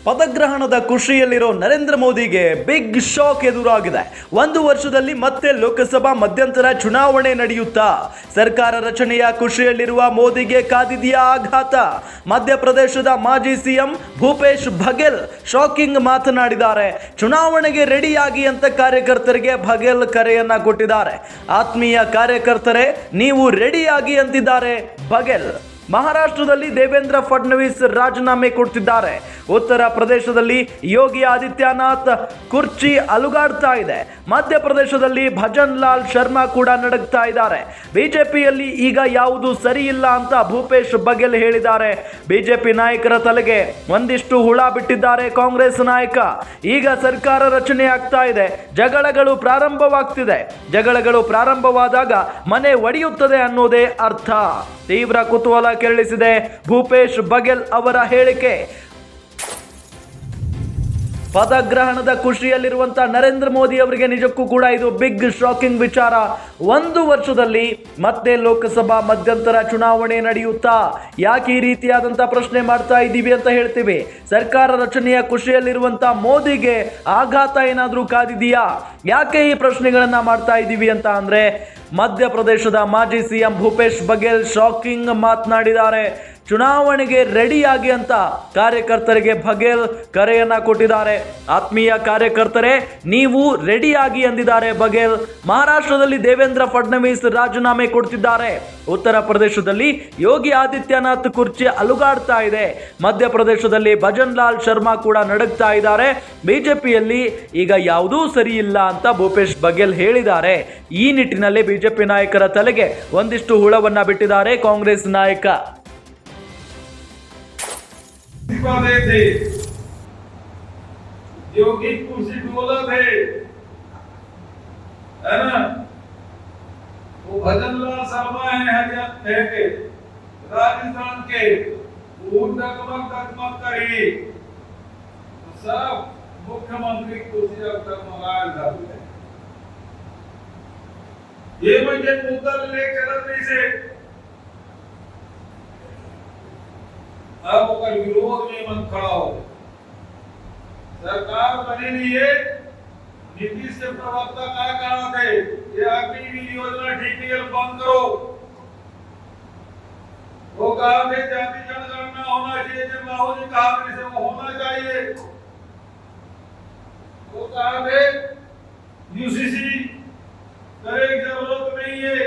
ಪದಗ್ರಹಣದ ಖುಷಿಯಲ್ಲಿರೋ ನರೇಂದ್ರ ಮೋದಿಗೆ big shock ಎದುರಾಗಿದೆ. 1 ವರ್ಷದಲ್ಲಿ ಮತ್ತೆ ಲೋಕಸಭಾ ಮಧ್ಯಂತರ ಚುನಾವಣೆ ನಡೆಯುತ್ತಾ? ಸರ್ಕಾರ ರಚನೆಯ ಖುಷಿಯಲ್ಲಿರುವ ಮೋದಿಗೆ ಕಾದಿದೆಯಾ ಆಘಾತ? ಮಧ್ಯಪ್ರದೇಶದ ಮಾಜಿ ಸಿಎಂ ಭೂಪೇಶ್ ಬಘೇಲ್ ಶಾಕಿಂಗ್ ಮಾತನಾಡಿದ್ದಾರೆ. ಚುನಾವಣೆಗೆ ರೆಡಿಯಾಗಿ ಅಂತ ಕಾರ್ಯಕರ್ತರಿಗೆ ಬಘೇಲ್ ಕರೆಯನ್ನ ಕೊಟ್ಟಿದ್ದಾರೆ. ಆತ್ಮೀಯ ಕಾರ್ಯಕರ್ತರೇ, ನೀವು ರೆಡಿಯಾಗಿ ಅಂತಿದ್ದಾರೆ ಬಘೇಲ್. ಮಹಾರಾಷ್ಟ್ರದಲ್ಲಿ ದೇವೇಂದ್ರ ಫಡ್ನವೀಸ್ ರಾಜೀನಾಮೆ ಕೊಡ್ತಿದ್ದಾರೆ. ಉತ್ತರ ಪ್ರದೇಶದಲ್ಲಿ ಯೋಗಿ ಆದಿತ್ಯನಾಥ್ ಕುರ್ಚಿ ಅಲುಗಾಡ್ತಾ ಇದೆ. ಮಧ್ಯಪ್ರದೇಶದಲ್ಲಿ ಭಜನ್ ಲಾಲ್ ಶರ್ಮಾ ಕೂಡ ನಡಗ್ತಾ ಇದ್ದಾರೆ. ಬಿಜೆಪಿಯಲ್ಲಿ ಈಗ ಯಾವುದು ಸರಿ ಇಲ್ಲ ಅಂತ ಭೂಪೇಶ್ ಬಘೇಲ್ ಹೇಳಿದ್ದಾರೆ. ಬಿಜೆಪಿ ನಾಯಕರ ತಲೆಗೆ ಒಂದಿಷ್ಟು ಹುಳ ಬಿಟ್ಟಿದ್ದಾರೆ ಕಾಂಗ್ರೆಸ್ ನಾಯಕ. ಈಗ ಸರ್ಕಾರ ರಚನೆ ಆಗ್ತಾ ಇದೆ, ಜಗಳಗಳು ಪ್ರಾರಂಭವಾಗ್ತಿದೆ. ಜಗಳಗಳು ಪ್ರಾರಂಭವಾದಾಗ ಮನೆ ಒಡೆಯುತ್ತದೆ ಅನ್ನೋದೇ ಅರ್ಥ. ತೀವ್ರ ಕುತೂಹಲ ಕೆರಳಿಸಿದೆ ಭೂಪೇಶ್ ಬಘೇಲ್ ಅವರ ಹೇಳಿಕೆ. ಪದಗ್ರಹಣದ ಖುಷಿಯಲ್ಲಿರುವಂಥ ನರೇಂದ್ರ ಮೋದಿ ಅವರಿಗೆ ನಿಜಕ್ಕೂ ಕೂಡ ಇದು ಬಿಗ್ ಶಾಕಿಂಗ್ ವಿಚಾರ. 1 ವರ್ಷದಲ್ಲಿ ಮತ್ತೆ ಲೋಕಸಭಾ ಮಧ್ಯಂತರ ಚುನಾವಣೆ ನಡೆಯುತ್ತಾ? ಯಾಕೆ ಈ ರೀತಿಯಾದಂಥ ಪ್ರಶ್ನೆ ಮಾಡ್ತಾ ಇದ್ದೀವಿ ಅಂತ ಹೇಳ್ತೀವಿ. ಸರ್ಕಾರ ರಚನೆಯ ಖುಷಿಯಲ್ಲಿರುವಂಥ ಮೋದಿಗೆ ಆಘಾತ ಏನಾದರೂ ಕಾದಿದೆಯಾ? ಯಾಕೆ ಈ ಪ್ರಶ್ನೆಗಳನ್ನು ಮಾಡ್ತಾ ಇದ್ದೀವಿ ಅಂತ ಅಂದರೆ, ಮಧ್ಯಪ್ರದೇಶದ ಮಾಜಿ ಸಿಎಂ ಭೂಪೇಶ್ ಬಘೇಲ್ ಶಾಕಿಂಗ್ ಮಾತನಾಡಿದ್ದಾರೆ. ಚುನಾವಣೆಗೆ ರೆಡಿಯಾಗಿ ಅಂತ ಕಾರ್ಯಕರ್ತರಿಗೆ ಬಘೇಲ್ ಕರೆಯನ್ನ ಕೊಟ್ಟಿದ್ದಾರೆ. ಆತ್ಮೀಯ ಕಾರ್ಯಕರ್ತರೇ, ನೀವು ರೆಡಿಯಾಗಿ ಅಂದಿದ್ದಾರೆ ಬಘೇಲ್. ಮಹಾರಾಷ್ಟ್ರದಲ್ಲಿ ದೇವೇಂದ್ರ ಫಡ್ನವೀಸ್ ರಾಜೀನಾಮೆ ಕೊಡ್ತಿದ್ದಾರೆ. ಉತ್ತರ ಪ್ರದೇಶದಲ್ಲಿ ಯೋಗಿ ಆದಿತ್ಯನಾಥ್ ಕುರ್ಚಿ ಅಲುಗಾಡ್ತಾ ಇದೆ. ಮಧ್ಯಪ್ರದೇಶದಲ್ಲಿ ಭಜನ್ ಲಾಲ್ ಶರ್ಮಾ ಕೂಡ ನಡಗ್ತಾ ಇದ್ದಾರೆ. ಬಿಜೆಪಿಯಲ್ಲಿ ಈಗ ಯಾವುದೂ ಸರಿ ಇಲ್ಲ ಅಂತ ಭೂಪೇಶ್ ಬಘೇಲ್ ಹೇಳಿದ್ದಾರೆ. ಈ ನಿಟ್ಟಿನಲ್ಲಿ ಬಿಜೆಪಿ ನಾಯಕರ ತಲೆಗೆ ಒಂದಿಷ್ಟು ಹುಳವನ್ನ ಬಿಟ್ಟಿದ್ದಾರೆ ಕಾಂಗ್ರೆಸ್ ನಾಯಕ. थे योगी कुर्सी डोला थे, है ना? वो भजन लाल शर्मा है हरियाणा के, राजस्थान के, वो डगमग करी तो सब मुख्यमंत्री कुर्सी अब तक मंगाल था. ये मुझे मुद्दा ले चलत नहीं से अब ओकर विरोध में मन खड़ा हो. सरकार बने नहीं है. नीतीश के प्रवक्ता क्या कहा थे, ये अग्नि योजना डीपीएल बंद करो. वो कहा थे जाति जनगणना होना चाहिए, जब राहुल जी कहा थे वो होना चाहिए. वो कहा थे यूसीसी करे की जरूरत नहीं है.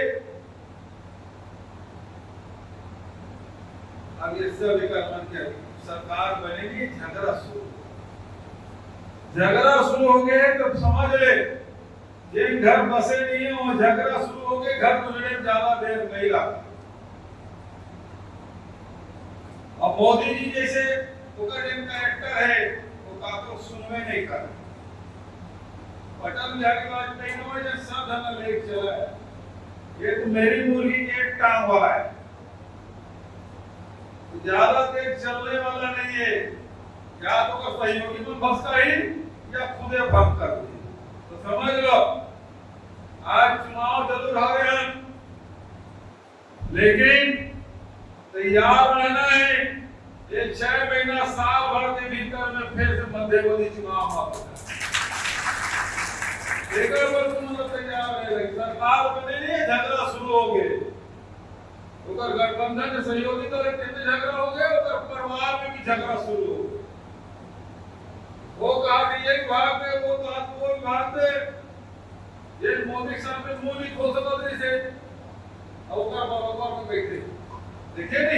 अब ये सब एक सरकार बनेगी, झगड़ा शुरू हो गए तो समझ ले, जिन घर बसे नहीं है वो झगड़ा शुरू हो गए, घर गुजरने में ज्यादा देर नहीं लगा. अब मोदी जी जैसे कैरेक्टर है वो काको सुनवे नहीं कर. अटल बिहारी वाजपेयी ने सब धन लेके चला है. ये तो मेरी मुर्गी के एक टांग वाला है, ज्यादा देर चलने वाला नहीं है. या तो का सहयोगी में फंसता ही या खुदे भंग कर दे. तो समझ लो, आज चुनाव जरूर आ रहे हैं, लेकिन तैयार रहना है. ये 6 महीना साल भर के भीतर में फिर से मध्यवर्ती चुनाव आता है. तैयार है. सरकार बने नहीं, झगड़ा शुरू हो गए. गठबंधन के सहयोगी तो झगड़ा हो गया, परिवार में भी झगड़ा शुरू हो गया. वो कहा कि ये विभाग में, वो कहा वो विभाग में, ये मोदी साहब ने मुंह नहीं खोल सकते थे. और बराबर में बैठे, देखिए नहीं.